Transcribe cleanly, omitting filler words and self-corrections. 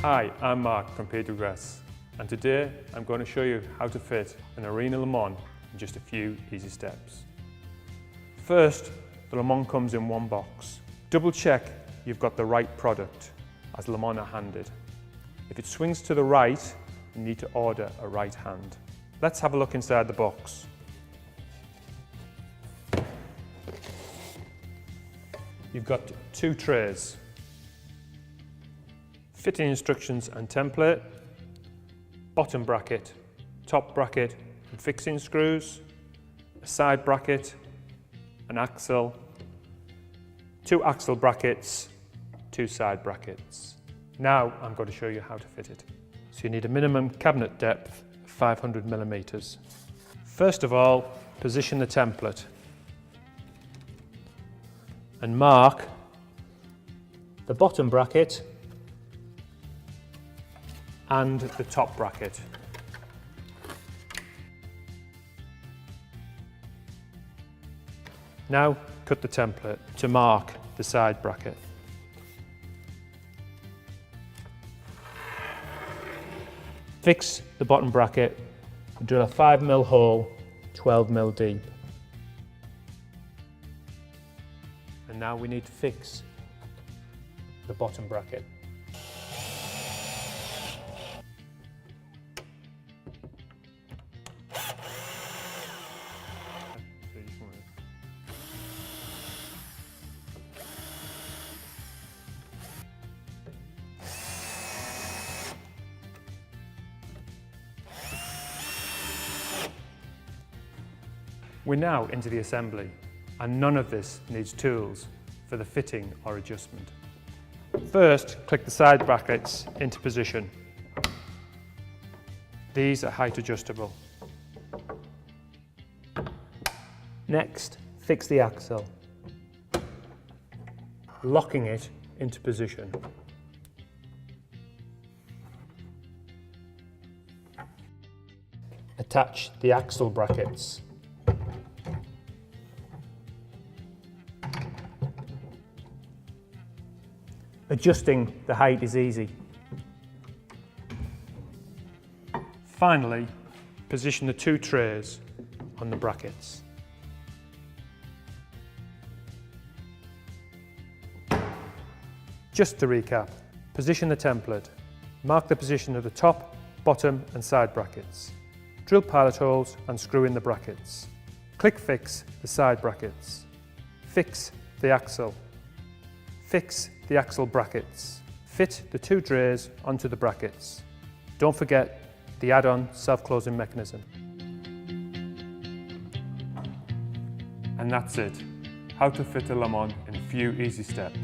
Hi, I'm Mark from PEKA, and today I'm going to show you how to fit an Arena LeMans in just a few easy steps. First, the LeMans comes in one box. Double check you've got the right product, as LeMans are handed. If it swings to the right, you need to order a right hand. Let's have a look inside the box. You've got 2 trays. Fitting instructions and template, bottom bracket, top bracket and fixing screws, a side bracket, an axle, 2 axle brackets, 2 side brackets. Now I'm going to show you how to fit it. So you need a minimum cabinet depth of 500 millimeters. First of all, position the template and mark the bottom bracket and the top bracket. Now cut the template to mark the side bracket. Fix the bottom bracket, drill a 5mm hole 12mm deep. And now we need to fix the bottom bracket. We're now into the assembly, and none of this needs tools for the fitting or adjustment. First, click the side brackets into position. These are height adjustable. Next, fix the axle, locking it into position. Attach the axle brackets. Adjusting the height is easy. Finally, position the 2 trays on the brackets. Just to recap, position the template, mark the position of the top, bottom and side brackets. Drill pilot holes and screw in the brackets. Click fix the side brackets. Fix the axle. Fix the axle brackets. Fit the 2 trays onto the brackets. Don't forget the add-on self-closing mechanism. And that's it. How to fit a LeMans in a few easy steps.